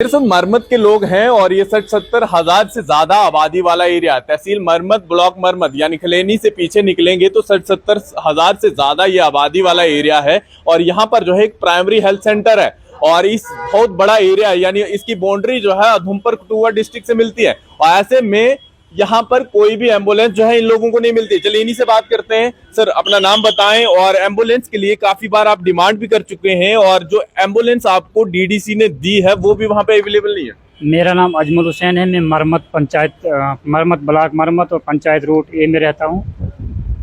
सिर्फ मरमत के लोग हैं और ये 60-70 हजार से ज्यादा आबादी वाला एरिया है। तहसील मरमत, ब्लॉक मरमत, यानी खलेनी से पीछे निकलेंगे तो 60-70 हजार से ज्यादा ये आबादी वाला एरिया है। और यहाँ पर जो है एक प्राइमरी हेल्थ सेंटर है और इस बहुत बड़ा एरिया यानी इसकी बाउंड्री जो है उधमपुर कठुआ डिस्ट्रिक्ट से मिलती है। और ऐसे में यहाँ पर कोई भी एम्बुलेंस जो है इन लोगों को नहीं मिलती। चलिए इन्हीं से बात करते हैं। सर, अपना नाम बताएं और एम्बुलेंस के लिए काफी बार आप डिमांड भी कर चुके हैं और जो एम्बुलेंस आपको डीडीसी ने दी है वो भी वहाँ पे अवेलेबल नहीं है। मेरा नाम अजमल हुसैन है। मैं मरमत पंचायत मरमत ब्लॉक मरमत और पंचायत रोड ए में रहता हूँ।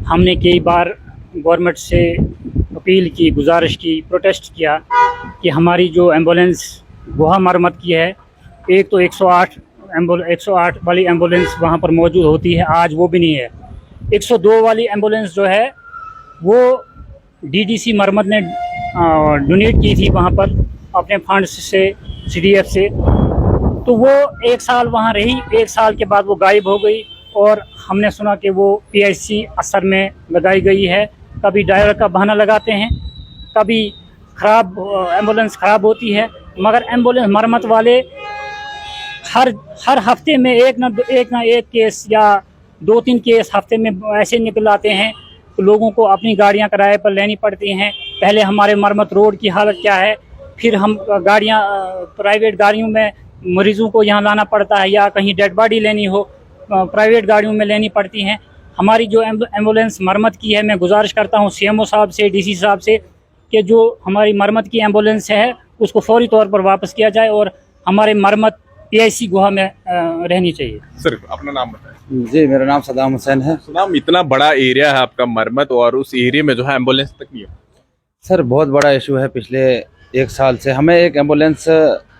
हमने कई बार गवर्नमेंट से अपील की, गुजारिश की, प्रोटेस्ट किया कि हमारी जो एम्बुलेंस गोहा मरमत की है, एक तो 108 वाली एम्बुलेंस वहाँ पर मौजूद होती है, आज वो भी नहीं है। 102 वाली एम्बुलेंस जो है वो डीडीसी मरमत ने डोनेट की थी वहाँ पर अपने फंड से, सीडीएफ से। तो वो 1 साल वहाँ रही, 1 साल के बाद वो गायब हो गई और हमने सुना कि वो पीएचसी असर में लगाई गई है। कभी ड्राइवर का बहाना लगाते हैं, कभी एम्बुलेंस ख़राब होती है, मगर एम्बुलेंस मरम्मत वाले हर हफ्ते में एक ना एक केस या 2-3 केस हफ्ते में ऐसे निकल आते हैं तो लोगों को अपनी गाड़ियां किराए पर लेनी पड़ती हैं। पहले हमारे मरम्मत रोड की हालत क्या है, फिर हम गाड़ियां प्राइवेट गाड़ियों में मरीजों को यहाँ लाना पड़ता है, या कहीं डेड बॉडी लेनी हो प्राइवेट गाड़ियों में लेनी पड़ती हैं। हमारी जो एम्बुलेंस मरम्मत की है, मैं गुजारिश करता हूँ सीएमओ साहब से, डीसी साहब से कि जो हमारी मरम्मत की एम्बुलेंस है उसको फौरी तौर पर वापस किया जाए और हमारे मरम्मत पीआईसी गोहा में रहनी चाहिए। सर, अपना नाम बताएं। जी, मेरा नाम सदाम हुसैन है। सदाम, इतना बड़ा एरिया है आपका मरमत और उस एरिया में जो है एम्बुलेंस तक नहीं है। सर, बहुत बड़ा इशू है। पिछले 1 साल से हमें एक एम्बुलेंस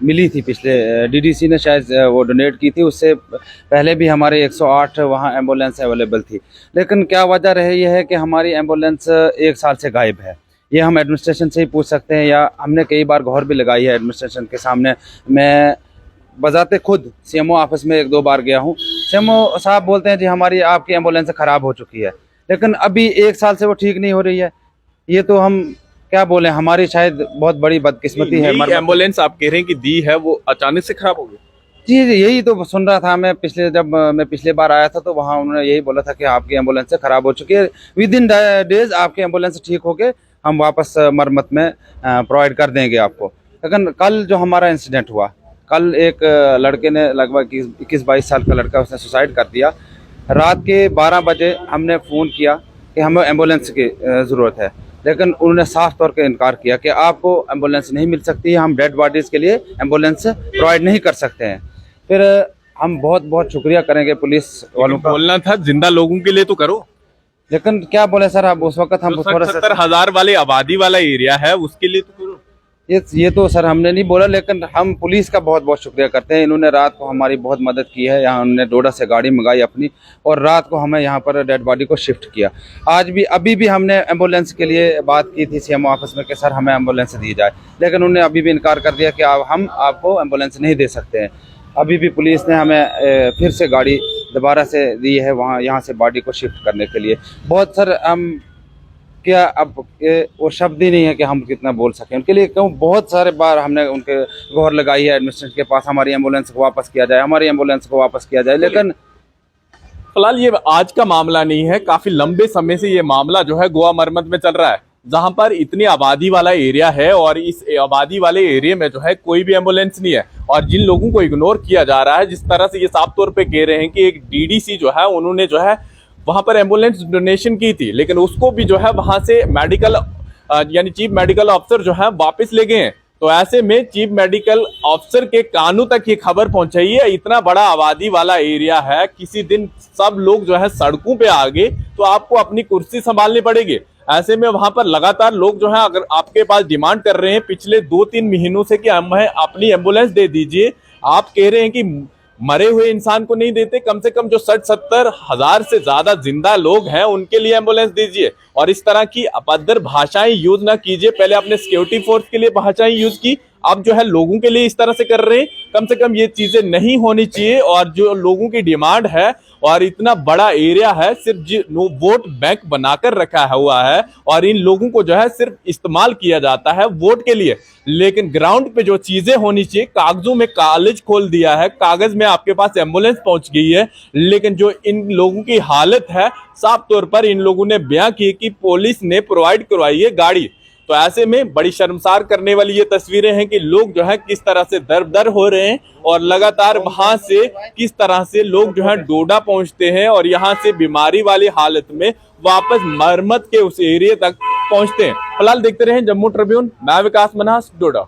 मिली थी, पिछले डीडीसी ने शायद वो डोनेट की थी। उससे पहले भी हमारे 108 वहाँ एम्बुलेंस अवेलेबल थी, लेकिन क्या वजह रही है कि हमारी एम्बुलेंस 1 साल से गायब है। ये हम एडमिनिस्ट्रेशन से ही पूछ सकते हैं, या हमने कई बार गुहार भी लगाई है एडमिनिस्ट्रेशन के सामने। मैं बजाते खुद सीएमओ ऑफिस में 1-2 बार गया हूँ। सीएमओ साहब बोलते हैं जी हमारी आपकी एम्बुलेंस ख़राब हो चुकी है, लेकिन अभी 1 साल से वो ठीक नहीं हो रही है। ये तो हम क्या बोलें, हमारी शायद बहुत बड़ी बदकिस्मती है। एम्बुलेंस आप कह रहे हैं कि दी है, वो अचानक से खराब हो गई? जी, यही तो सुन रहा था मैं। जब मैं पिछले बार आया था तो वहाँ उन्होंने यही बोला था कि आपकी एम्बुलेंस ख़राब हो चुकी है, विदिन डेज आपकी एम्बुलेंस ठीक होके हम वापस मरम्मत में प्रोवाइड कर देंगे आपको। लेकिन कल जो हमारा इंसिडेंट हुआ, कल एक लड़के ने, लगभग 21-22 साल का लड़का, उसने सुसाइड कर दिया। रात के 12 बजे हमने फ़ोन किया कि हमें एम्बुलेंस की ज़रूरत है, लेकिन उन्होंने साफ तौर पर इनकार किया कि आपको एम्बुलेंस नहीं मिल सकती है, हम डेड बॉडीज़ के लिए एम्बुलेंस प्रोवाइड नहीं कर सकते हैं। फिर हम बहुत बहुत शुक्रिया करेंगे पुलिस वालों का। बोलना था जिंदा लोगों के लिए तो करो, लेकिन क्या बोले सर, अब उस वक्त हम थोड़ा 70 हजार वाले आबादी वाला एरिया है उसके लिए तो करो। ये तो सर हमने नहीं बोला, लेकिन हम पुलिस का बहुत बहुत शुक्रिया करते हैं। इन्होंने रात को हमारी बहुत मदद की है। यहाँ उन्होंने डोडा से गाड़ी मंगाई अपनी और रात को हमें यहाँ पर डेड बॉडी को शिफ्ट किया। अभी भी हमने एम्बुलेंस के लिए बात की थी सीएमओ ऑफिस में कि सर हमें एम्बुलेंस दी जाए, लेकिन उन्होंने अभी भी इनकार कर दिया कि हम आपको एम्बुलेंस नहीं दे सकते हैं। अभी भी पुलिस ने हमें फिर से गाड़ी दोबारा से दी है वहाँ, यहाँ से बॉडी को शिफ्ट करने के लिए। बहुत सर हम क्या, अब वो शब्द ही नहीं है कि हम कितना बोल सकें उनके लिए। क्यों बहुत सारे बार हमने उनके गुहार लगाई है एडमिनिस्ट्रेशन के पास, हमारी एम्बुलेंस को वापस किया जाए, हमारी एम्बुलेंस को वापस किया जाए, लेकिन फिलहाल ये आज का मामला नहीं है, काफी लंबे समय से ये मामला जो है गोवा मरमत में चल रहा है, जहां पर इतनी आबादी वाला एरिया है और इस आबादी वाले एरिया में जो है कोई भी एम्बुलेंस नहीं है। और जिन लोगों को इग्नोर किया जा रहा है, जिस तरह से ये साफ तौर पे कह रहे हैं कि एक डीडीसी जो है उन्होंने जो है वहां पर एम्बुलेंस डोनेशन की थी, लेकिन उसको भी जो है वहां से मेडिकल यानी चीफ मेडिकल ऑफिसर जो है वापस ले गए हैं। तो ऐसे में चीफ मेडिकल ऑफिसर के कानों तक ये खबर पहुंचाई है। इतना बड़ा आबादी वाला एरिया है, किसी दिन सब लोग जो है सड़कों पे आ गए तो आपको अपनी कुर्सी संभालनी पड़ेगी। ऐसे में वहां पर लगातार लोग जो है अगर आपके पास डिमांड कर रहे हैं पिछले 2-3 महीनों से कि हमें अपनी एम्बुलेंस दे दीजिए, आप कह रहे हैं कि मरे हुए इंसान को नहीं देते, कम से कम जो 60-70 हजार से ज्यादा जिंदा लोग हैं उनके लिए एम्बुलेंस दीजिए। और इस तरह की अभद्र भाषाएं यूज ना कीजिए। पहले अपने सिक्योरिटी फोर्स के लिए भाषाएं यूज की, आप जो है लोगों के लिए इस तरह से कर रहे हैं, कम से कम ये चीजें नहीं होनी चाहिए। और जो लोगों की डिमांड है और इतना बड़ा एरिया है, सिर्फ वोट बैंक बनाकर रखा हुआ है और इन लोगों को जो है सिर्फ इस्तेमाल किया जाता है वोट के लिए। लेकिन ग्राउंड पे जो चीजें होनी चाहिए, कागजों में कॉलेज खोल दिया है, कागज में आपके पास एम्बुलेंस पहुंच गई है, लेकिन जो इन लोगों की हालत है साफ तौर पर इन लोगों ने बयां की कि पुलिस ने प्रोवाइड करवाई है गाड़ी। तो ऐसे में बड़ी शर्मसार करने वाली ये तस्वीरें हैं कि लोग जो है किस तरह से दर हो रहे हैं और लगातार वहां से किस तरह से लोग जो है डोडा पहुंचते हैं और यहां से बीमारी वाली हालत में वापस मरम्मत के उस एरिया तक पहुंचते हैं। फिलहाल देखते रहे जम्मू ट्रिब्यून, मैं विकास मन्हास, डोडा।